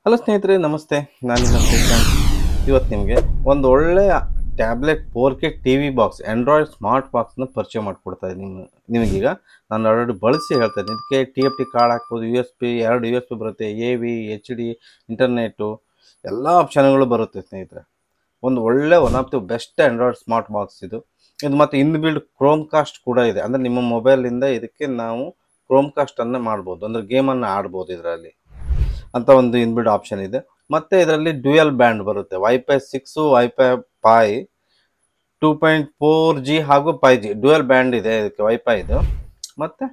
Hello ಸ್ನೇಹಿತರೆ, ನಮಸ್ತೆ. ನಾನು ನಿಮ್ಮ ಶ್ರೀಕಾಂತ್. ಇವತ್ತು ನಿಮಗೆ ಒಂದು ಒಳ್ಳೆಯ tablet 4K T V box, android smart ಬಾಕ್ಸ್ನ ಪರಿಚಯ ಮಾಡಿಕೊಡ್ತಾ ಇದ್ದೀನಿ ನಿಮಗೀಗ. ನಾನು ಆಲ್ರೆಡಿ ಬಳಸಿ ಹೇಳ್ತಾ ಇದ್ದೀನಿ. ಇದಕ್ಕೆ TFT ಕಾರ್ಡ್ ಹಾಕ್ಬೋದು, USB 2 USB ಬರುತ್ತೆ, AV HD ಇಂಟರ್ನೆಟ್ಟು ಎಲ್ಲ ಆಪ್ಷನ್ಗಳು ಬರುತ್ತೆ ಸ್ನೇಹಿತರೆ. ಒಂದು ಒಳ್ಳೆ one of the best Android smart box ಇದು. ಇದು ಮತ್ತು ಇನ್ಬಿಲ್ಡ್ ಕ್ರೋಮ್ ಕಾಸ್ಟ್ ಕೂಡ ಇದೆ. ಅಂದರೆ ನಿಮ್ಮ ಮೊಬೈಲಿಂದ ಇದಕ್ಕೆ ನಾವು ಕ್ರೋಮ್ ಕಾಸ್ಟನ್ನು ಮಾಡ್ಬೋದು, ಅಂದರೆ ಗೇಮನ್ನು ಆಡ್ಬೋದು ಇದರಲ್ಲಿ ಅಂತ ಒಂದು ಇನ್ಬಿಲ್ಡ್ ಆಪ್ಷನ್ ಇದೆ. ಮತ್ತು ಇದರಲ್ಲಿ ಡ್ಯೂಯಲ್ ಬ್ಯಾಂಡ್ ಬರುತ್ತೆ, ವೈಫೈ 6, ವೈಫೈ 2.4G ಹಾಗೂ 5G ಡ್ಯೂಯಲ್ ಬ್ಯಾಂಡ್ ಇದೆ ಇದಕ್ಕೆ, ವೈಫೈ ಇದು. ಮತ್ತು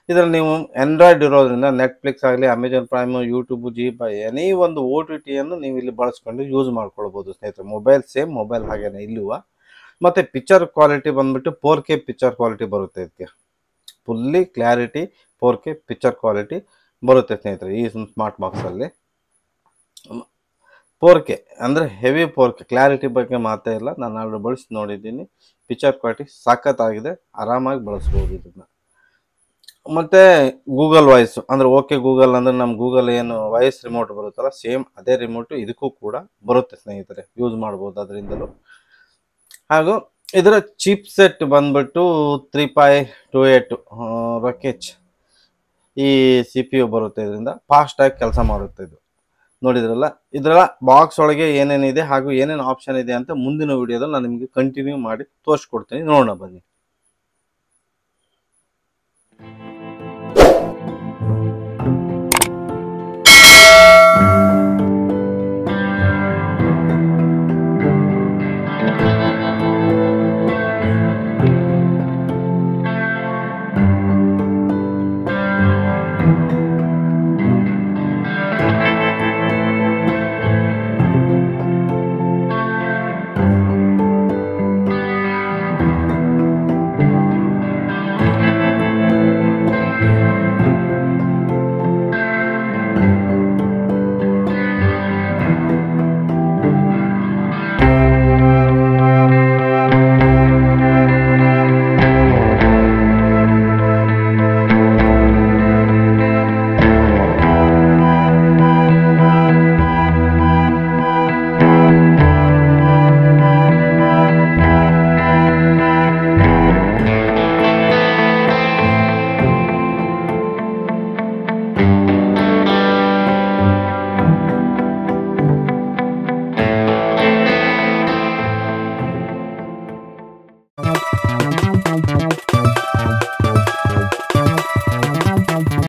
ಇದರಲ್ಲಿ ನೀವು ಆಂಡ್ರಾಯ್ಡ್ ಇರೋದ್ರಿಂದ ನೆಟ್ಫ್ಲಿಕ್ಸ್ ಆಗಲಿ, Amazon Prime, YouTube, ZEE any ಒಂದು OTTಯನ್ನು ನೀವು ಇಲ್ಲಿ ಬಳಸ್ಕೊಂಡು ಯೂಸ್ ಮಾಡ್ಕೊಳ್ಬೋದು ಸ್ನೇಹಿತರೆ. ಮೊಬೈಲ್ ಸೇಮ್ ಮೊಬೈಲ್ ಹಾಗೇನೆ ಇಲ್ಲುವ. ಮತ್ತು ಪಿಕ್ಚರ್ ಕ್ವಾಲಿಟಿ ಬಂದುಬಿಟ್ಟು 4K ಪಿಕ್ಚರ್ ಕ್ವಾಲಿಟಿ ಬರುತ್ತೆ ಇದಕ್ಕೆ. Fully clarity 4K picture quality ಬರುತ್ತೆ ಸ್ನೇಹಿತರೆ ಈ ಸ್ಮಾರ್ಟ್ ಬಾಕ್ಸಲ್ಲಿ. 4K ಅಂದರೆ ಹೆವಿ 4K ಕ್ಲಾರಿಟಿ ಬಗ್ಗೆ ಮಾತೇ ಇಲ್ಲ. ನಾನು ಆಲ್ರೆಡಿ ಬಳಸಿ ನೋಡಿದ್ದೀನಿ. ಪಿಕ್ಚರ್ ಕ್ವಾಲಿಟಿ ಸಖತ್ತಾಗಿದೆ, ಆರಾಮಾಗಿ ಬಳಸ್ಬೋದು ಇದನ್ನು. ಮತ್ತು ಗೂಗಲ್ ವಾಯ್ಸು ಅಂದರೆ ಓಕೆ ಗೂಗಲ್ ಅಂದರೆ ನಮ್ಮ ಗೂಗಲ್ ಏನು ವಾಯ್ಸ್ ರಿಮೋಟ್ ಬರುತ್ತಲ್ಲ, ಸೇಮ್ ಅದೇ ರಿಮೋಟು ಇದಕ್ಕೂ ಕೂಡ ಬರುತ್ತೆ ಸ್ನೇಹಿತರೆ, ಯೂಸ್ ಮಾಡ್ಬೋದು ಅದರಿಂದಲೂ. ಹಾಗೂ ಇದರ ಚಿಪ್ ಸೆಟ್ ಬಂದ್ಬಿಟ್ಟು 3.28 ರಕೆಚ್ ಈ CPU ಬರುತ್ತೆ. ಇದರಿಂದ ಫಾಸ್ಟಾಗಿ ಕೆಲಸ ಮಾಡುತ್ತೆ ಇದು. ನೋಡಿದ್ರಲ್ಲ, ಇದರ ಬಾಕ್ಸ್ ಒಳಗೆ ಏನೇನಿದೆ ಹಾಗೂ ಏನೇನು ಆಪ್ಷನ್ ಇದೆ ಅಂತ ಮುಂದಿನ ವಿಡಿಯೋದಲ್ಲಿ ನಾನು ನಿಮಗೆ ಕಂಟಿನ್ಯೂ ಮಾಡಿ ತೋರಿಸ್ಕೊಡ್ತೀನಿ. ನೋಡೋಣ ಬನ್ನಿ.